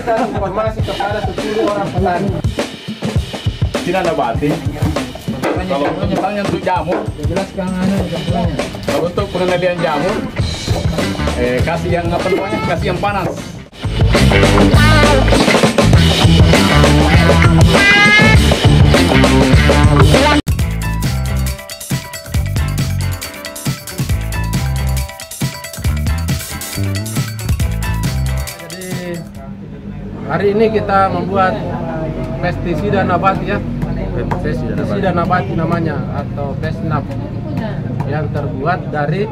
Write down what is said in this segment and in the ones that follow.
memberikan informasi kepada 10 orang petani. Tidak nabati. Kalau misalnya untuk jamur, Jelaskan kalau untuk pengendalian jamur, kasih yang apa namanya? Kasih yang panas. Jadi hari ini kita membuat pestisida nabati ya. Pestisida nabati namanya atau pesnap yang terbuat dari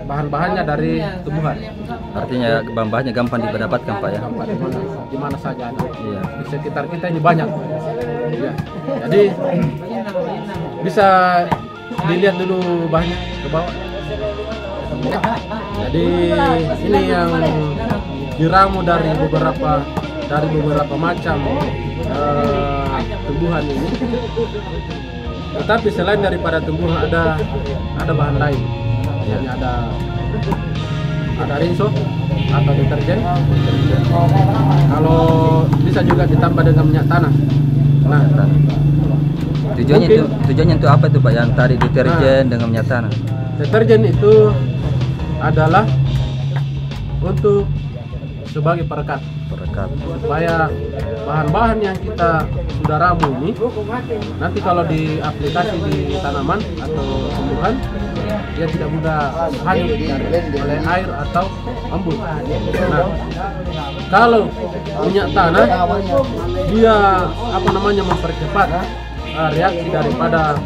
bahan-bahannya dari tumbuhan. Artinya bahan-bahannya gampang didapatkan Pak ya? Gampang di mana saja ada. Iya. Di sekitar kita ini banyak. Ya. Jadi bisa dilihat dulu bahannya ke bawah. Jadi ini yang diramu dari beberapa macam tumbuhan ini. Tetapi selain daripada tumbuhan ada bahan lain. Misalnya ada rinso atau deterjen. Kalau bisa juga ditambah dengan minyak tanah. Nah, Tujuannya itu apa itu Pak yang tadi deterjen dengan minyak tanah? Deterjen itu adalah untuk sebagai perekat supaya bahan-bahan yang kita sudah ramu ini nanti kalau diaplikasi di tanaman atau tumbuhan dia tidak mudah hanyut oleh air atau embun. Nah, kalau minyak tanah dia mempercepat reaksi daripada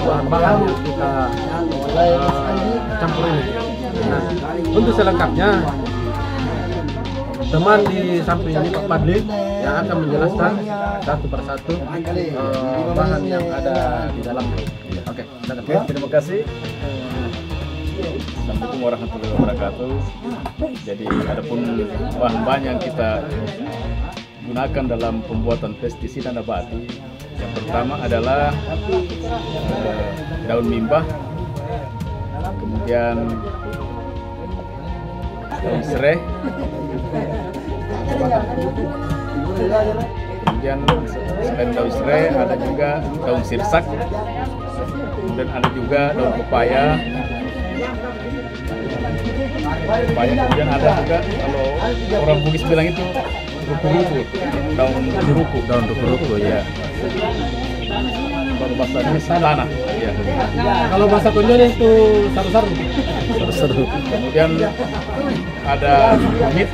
bahan-bahan yang kita campur ini. Nah, untuk selengkapnya teman di samping ini Pak Padli yang akan menjelaskan satu persatu bahan yang ada di dalamnya. Oke, Terima kasih. Assalamualaikum warahmatullahi wabarakatuh. Jadi adapun bahan-bahan yang kita gunakan dalam pembuatan pestisida nabati, yang pertama adalah daun mimbah, kemudian daun serai, kemudian selain daun serai ada juga daun sirsak, kemudian ada juga daun pepaya, kemudian ada juga kalau orang Bugis bilang itu ruku-ruku, daun ruku-ruku ya. Baru bahasanya tanah ya. Kalau bahasa Konjonya itu saru-saru. Kemudian ada kunyit,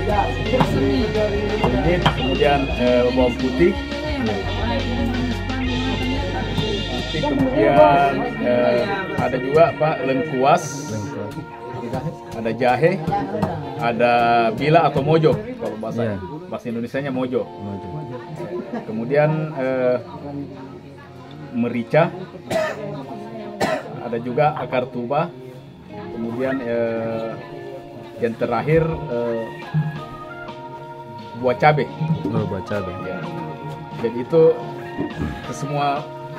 kemudian bawang putih, kemudian ada juga lengkuas, ada jahe, ada bila atau mojo kalau bahasa Indonesianya mojo. Kemudian merica, ada juga akar tuba, kemudian yang terakhir buah cabai. Buah cabai. Ya. Jadi itu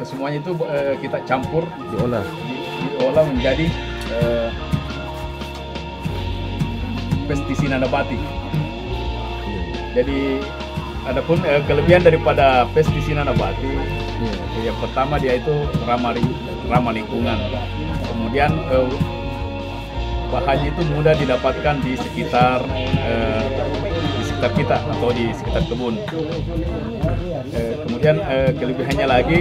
kesemuanya itu kita campur, diolah menjadi pestisida nabati. Jadi adapun kelebihan daripada pestisida nabati, yang pertama dia itu ramah lingkungan. Kemudian bahannya itu mudah didapatkan di sekitar kita atau di sekitar kebun. Kemudian kelebihannya lagi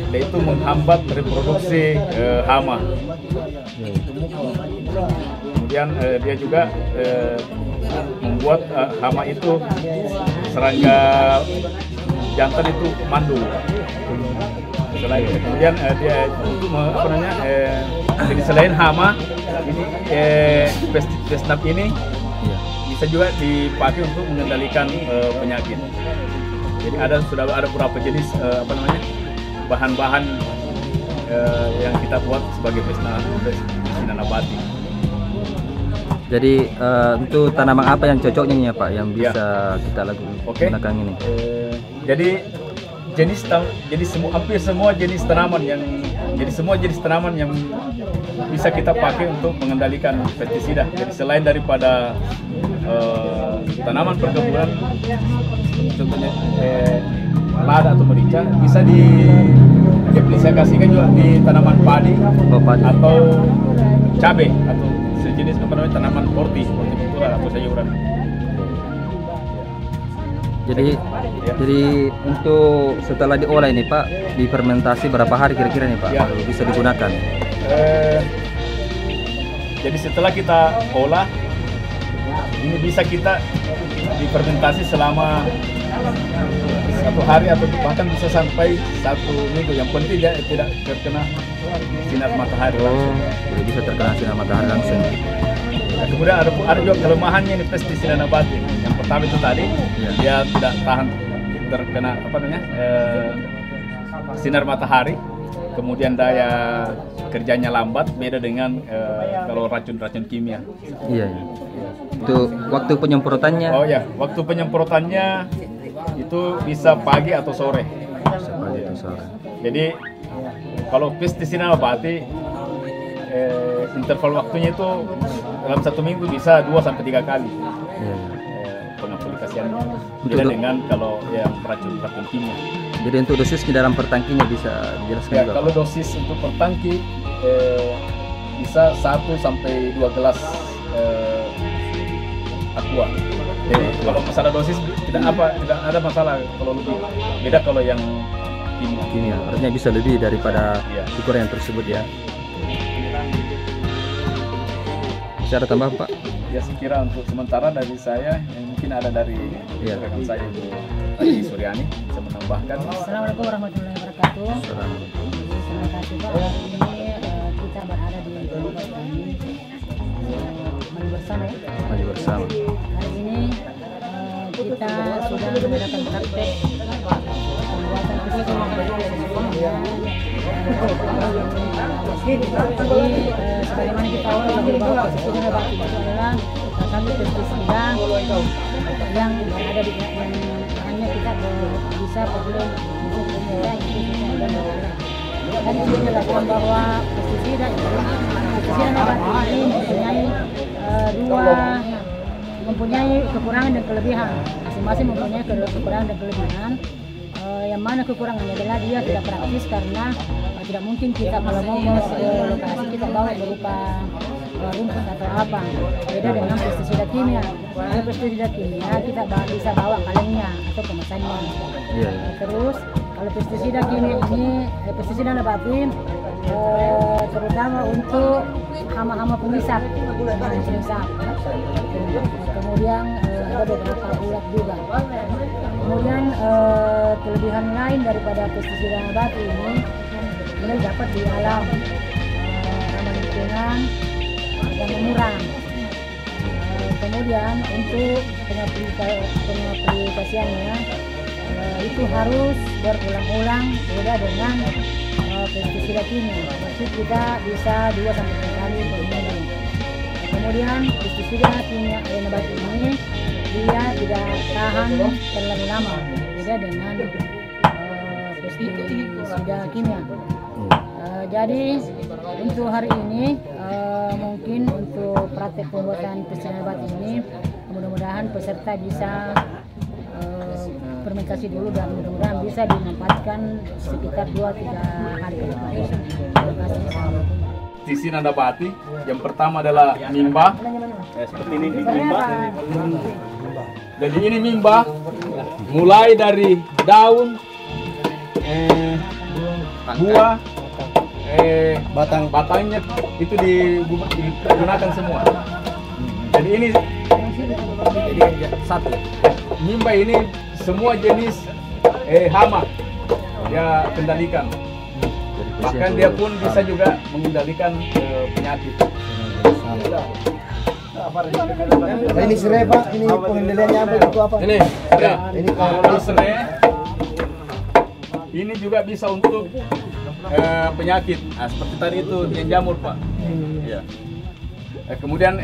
dia itu menghambat reproduksi hama. Kemudian dia juga membuat hama itu serangga jantan itu mandul. Kemudian dia untuk jadi selain hama ini pesnap ini bisa juga dipakai untuk mengendalikan penyakit. Jadi sudah ada beberapa jenis bahan-bahan yang kita buat sebagai pestisida nabati. Jadi untuk tanaman apa yang cocoknya nih ya Pak yang bisa kita gunakan ini? Jadi hampir semua jenis tanaman yang Jadi semua jenis tanaman yang bisa kita pakai untuk mengendalikan pestisida. Jadi selain daripada tanaman perkebunan, contohnya lada atau merica, bisa diaplikasikan juga di tanaman padi, atau cabai atau sejenis tanaman hortikultura atau sayuran. Jadi untuk setelah diolah ini Pak, difermentasi berapa hari kira-kira nih Pak ya, baru bisa digunakan? Jadi setelah kita olah, ini bisa kita difermentasi selama 1 hari atau bahkan bisa sampai 1 minggu. Yang penting dia tidak terkena sinar matahari langsung. Jadi bisa terkena sinar matahari langsung. Nah, kemudian ada juga kelemahannya nih pestisida nabati. Yang pertama itu tadi dia tidak tahan terkena sinar matahari. Kemudian daya kerjanya lambat, beda dengan kalau racun-racun kimia. Iya. Untuk waktu penyemprotannya? Oh ya, waktu penyemprotannya itu bisa pagi atau sore. Pagi atau sore. Jadi kalau pestisida nabati interval waktunya itu dalam 1 minggu bisa 2-3 kali pengaplikasian. Beda dengan kalau yang racun kimia. Jadi untuk dosisnya dalam per tangkinya bisa dijelaskan juga? Kalau dosis untuk per tangki bisa 1-2 gelas aqua. Jadi kalau masalah dosis tidak ada masalah kalau lebih. Beda kalau yang kimia. Artinya bisa lebih daripada ukuran yang tersebut ya. Bisa ada tambahan Pak? Ya, sekira untuk sementara dari saya, mungkin ada dari rekan saya itu Adi Suryani bisa menambahkan. Assalamualaikum warahmatullahi wabarakatuh. Terima kasih Pak. Hari ini kita berada di Maju Bersama ya. Maju Bersama. Hari ini kita sudah mengadakan praktek pembuatan pestisida. Jadi sebagaimana kita tahu bahwa pestisida nabati itu adalah satu pestisida yang ada di hanya kita bisa perlu untuk pemula itu dan itu dijelaskan bahwa pestisida nabati ini mempunyai kekurangan dan kelebihan. Masing-masing mempunyai kekurangan dan kelebihan. Yang mana kekurangannya adalah dia tidak praktis karena tidak mungkin kita kalau mau lokasi kita bawa berupa rumput atau apa. Beda dengan pestisida kimia. Kalau pestisida kimia kita bisa bawa kalengnya atau kemasannya. Terus kalau pestisida kimia ini pestisida nabati terutama untuk hama-hama pemisah. Kemudian ada beberapa ulat juga. Kemudian kelebihan lain daripada pestisida nabati ini dapat di alam, ramah lingkungan dan murah. Kemudian untuk pengaplikasiannya itu harus berulang-ulang, beda dengan pestisida kimia. Maksud kita bisa 2-3 kali per minggu. Kemudian pestisida kimia nabati ini dia tidak tahan terlalu lama, beda dengan pestisida kimia. Jadi untuk hari ini mungkin untuk praktek pembuatan pestisida nabati ini mudah-mudahan peserta bisa fermentasi dulu dan mudah-mudahan bisa dimanfaatkan sekitar 2-3 hari ke depan. Terima kasih. Pestisida nabati yang pertama adalah mimba. Seperti ini mimba. Jadi ini mimba mulai dari daun, buah, batangnya itu digunakan semua. Jadi ini satu mimba ini semua jenis hama dia kendalikan. Bahkan dia pun bisa juga mengendalikan penyakit. Ini serai Pak, ini pengendaliannya apa itu apa? Ini serai. Ini juga bisa untuk penyakit. Nah, seperti tadi itu yang jamur Pak. Ya. Kemudian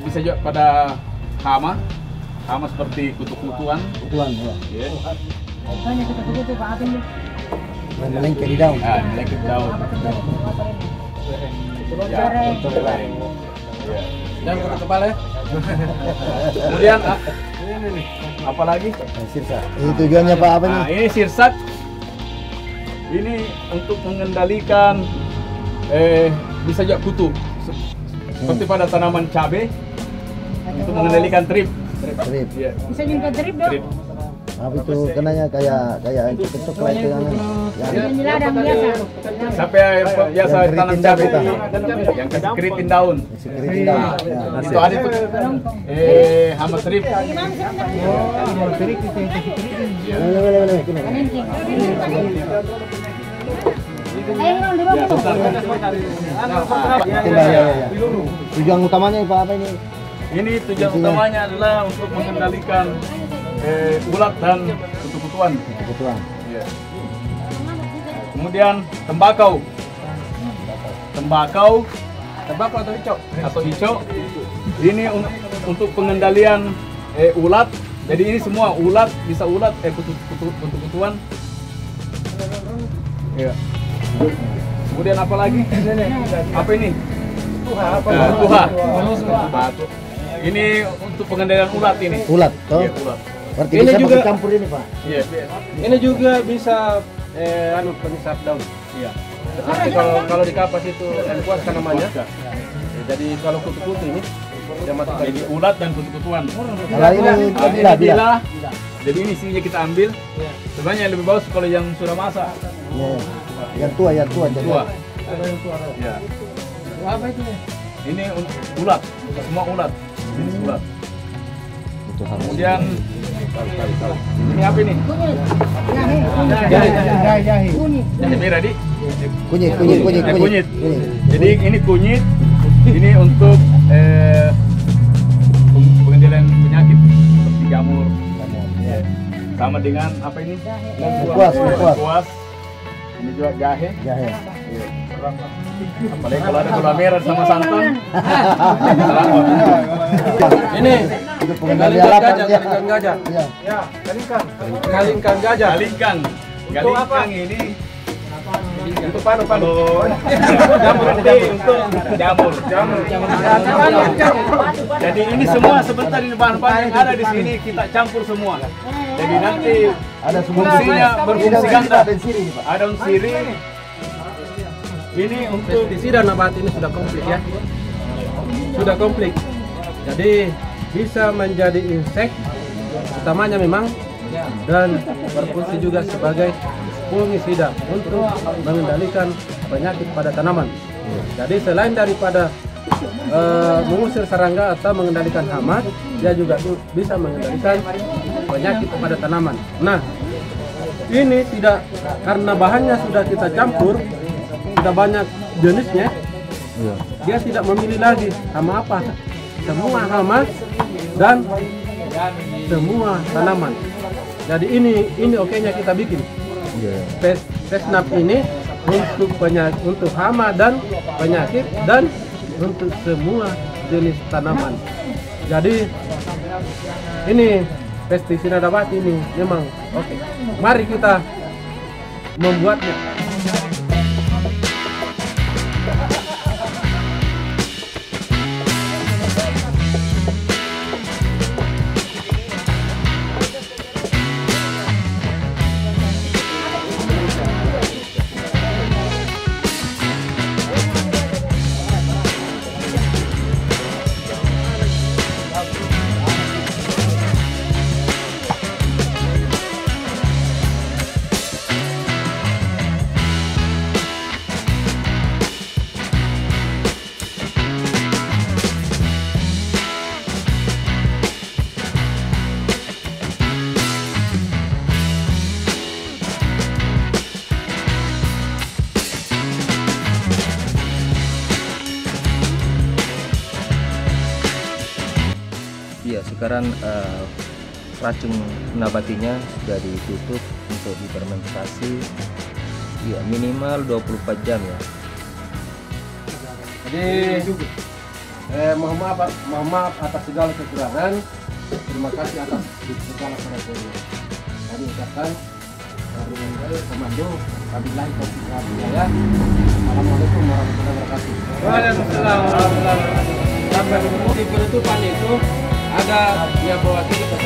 bisa juga pada hama seperti kutu-kutuan. Ya. Hanya kutu-kutu Pak, apa ini? melengket di daun. Melengket daun. Ya, goreng. Ya. Jangan kena kepala ya. Kemudian apa lagi? Sirsa. Ini tujuannya Pak apa nih? Nah, ini sirsak. Ini untuk mengendalikan bisa juga kutu. Seperti pada tanaman cabai itu mengendalikan trip. Trip. Iya. Bisa juga drip dong. Trip. Apa itu kenanya kayak coklat itu yang Yang di ladang biasa. Sampai biasa Yang tanam keriting cabai daun. yang kasih keriting daun. security daun. Ya. Itu ada tuh hama trip. Boleh. Kelinting. Ayo dong di bawah. Ya. Tujuan utamanya Pak apa ini? Ini tujuan utamanya adalah untuk mengendalikan ulat dan kutu-kutuan. Kebutuhan. Iya. Kemudian tembakau atau hijau. Ini untuk pengendalian ulat. Jadi ini semua ulat, bisa ulat kutu-kutuan. Iya. Kemudian apa lagi? Apa ini? Tuha. Batu. Ini untuk pengendalian ulat ini. Ulat, toh? Iya, ulat. Berarti Ini bisa juga- pakai campur ini Pak. Iya. Ini juga bisa penyesap daun. Iya. Tetapi kalau di kapas itu puas namanya. Jadi kalau kutu-kutu ini dia matikan. Jadi ulat dan kutu-kutuan. Kalau ini Ini bila. bila. Jadi ini isinya kita ambil. Sebenarnya lebih bagus kalau yang sudah masak. Ya. Yang tua jadi. Tua. Ya. Apa itu? Ini untuk ulat, semua ulat. Jenis ulat. Itu harus. Kemudian ini apa ini? Jahe. Jahe merah di. Kunyit. Kunyit. Jadi ini kunyit. Ini untuk pengendalian penyakit seperti jamur. Ya. Sama dengan apa ini? Lengkuas. Ini juga jahe. Jahe. Iya. Apalagi kalau ada gula merah sama santan. Ini Itu pengendalian lapar ya. kalingkang gajah. Iya. Ya, kalingkang gajah. Galingkang. Untuk apa? Galingkang ini Untuk panu. kalau jamur ini untuk jamur. Jadi ini semua sebentar ini bahan-bahan yang ada di sini kita campur semua. Jadi nanti Ada fungsinya berfungsi ganda. Ada sirih Pak. Ada sirih. Ini untuk Pestisida nabati ini sudah komplit ya. Sudah komplit. Jadi bisa menjadi insek utamanya memang dan berfungsi juga sebagai fungisida untuk mengendalikan penyakit pada tanaman. Jadi selain daripada mengusir serangga atau mengendalikan hama, dia juga bisa mengendalikan penyakit pada tanaman. Nah, ini tidak karena bahannya sudah kita campur, sudah banyak jenisnya, dia tidak memilih lagi hama apa, semua hama dan semua tanaman. Jadi ini oke-nya kita bikin. Pesnap ini untuk hama dan penyakit dan untuk semua jenis tanaman. Jadi ini pestisida nabati ini memang oke. Mari kita membuatnya. Iya, sekarang racun nabatinya sudah ditutup untuk difermentasi. Iya, minimal 24 jam ya. Jadi mohon maaf atas segala kekurangan. Terima kasih atas segala perhatiannya. Kami ucapkan Komando Kabilah ya. Assalamualaikum warahmatullahi wabarakatuh. Waalaikumsalam warahmatullahi wabarakatuh. Sampai di penutupan itu ada dia bawa kita